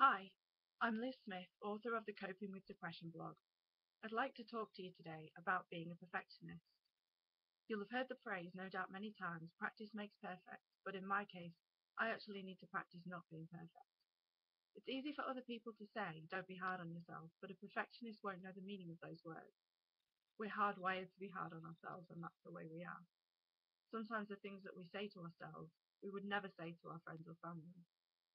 Hi, I'm Liz Smith, author of the Coping with Depression blog. I'd like to talk to you today about being a perfectionist. You'll have heard the phrase no doubt many times, practice makes perfect, but in my case, I actually need to practice not being perfect. It's easy for other people to say, don't be hard on yourself, but a perfectionist won't know the meaning of those words. We're hardwired to be hard on ourselves, and that's the way we are. Sometimes the things that we say to ourselves, we would never say to our friends or family.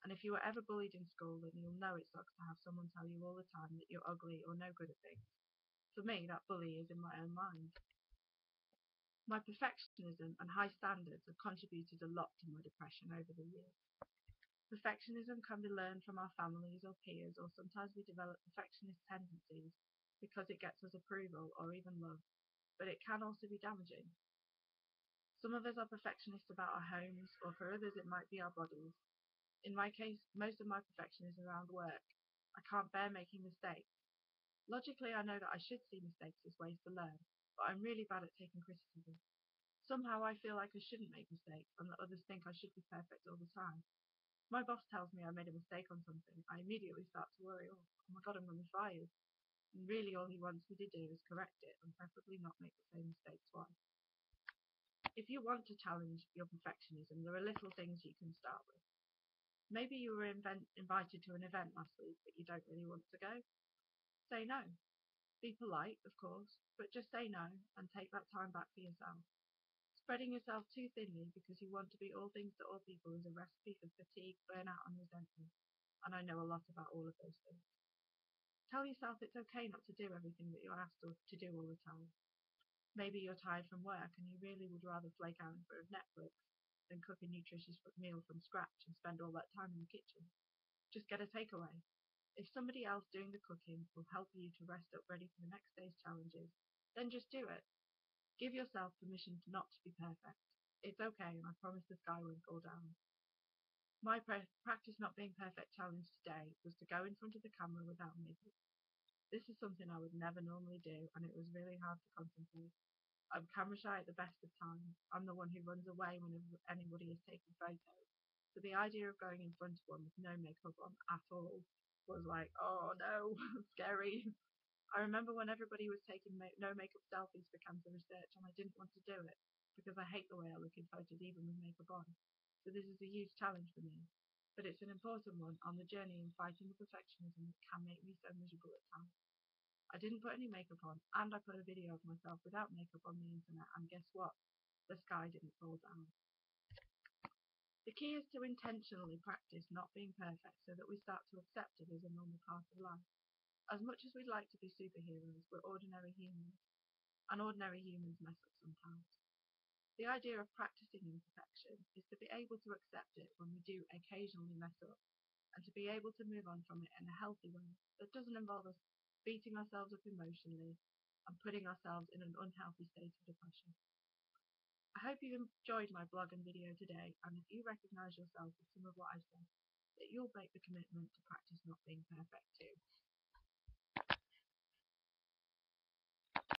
And if you were ever bullied in school, then you'll know it sucks to have someone tell you all the time that you're ugly or no good at things. For me, that bully is in my own mind. My perfectionism and high standards have contributed a lot to my depression over the years. Perfectionism can be learned from our families or peers, or sometimes we develop perfectionist tendencies because it gets us approval or even love, but it can also be damaging. Some of us are perfectionists about our homes, or for others, it might be our bodies. In my case, most of my perfection is around work. I can't bear making mistakes. Logically, I know that I should see mistakes as ways to learn, but I'm really bad at taking criticism. Somehow I feel like I shouldn't make mistakes and that others think I should be perfect all the time. If my boss tells me I made a mistake on something, I immediately start to worry, oh my god, I'm going to be fired. And really all he wants me to do is correct it and preferably not make the same mistake twice. If you want to challenge your perfectionism, there are little things you can start with. Maybe you were invited to an event last week but you don't really want to go. Say no. Be polite, of course, but just say no and take that time back for yourself. Spreading yourself too thinly because you want to be all things to all people is a recipe for fatigue, burnout, and resentment. And I know a lot about all of those things. Tell yourself it's okay not to do everything that you're asked to do all the time. Maybe you're tired from work and you really would rather flake out in front of Netflix than cook a nutritious meal from scratch and spend all that time in the kitchen. Just get a takeaway. If somebody else doing the cooking will help you to rest up ready for the next day's challenges, then just do it. Give yourself permission not to be perfect. It's okay, and I promise the sky won't fall down. My practice not being perfect challenge today was to go in front of the camera without makeup. This is something I would never normally do, and it was really hard to contemplate. I'm camera shy at the best of times. I'm the one who runs away whenever anybody is taking photos. So the idea of going in front of one with no makeup on at all was like, oh no, scary. I remember when everybody was taking no makeup selfies for cancer research, and I didn't want to do it because I hate the way I look in photos even with makeup on. So this is a huge challenge for me, but it's an important one on the journey in fighting the perfectionism that can make me so miserable at times. I didn't put any makeup on, and I put a video of myself without makeup on the internet, and guess what? The sky didn't fall down. The key is to intentionally practice not being perfect so that we start to accept it as a normal part of life. As much as we'd like to be superheroes, we're ordinary humans, and ordinary humans mess up sometimes. The idea of practicing imperfection is to be able to accept it when we do occasionally mess up, and to be able to move on from it in a healthy way that doesn't involve us beating ourselves up emotionally and putting ourselves in an unhealthy state of depression. I hope you enjoyed my blog and video today, and if you recognise yourself with some of what I said, that you'll make the commitment to practice not being perfect too.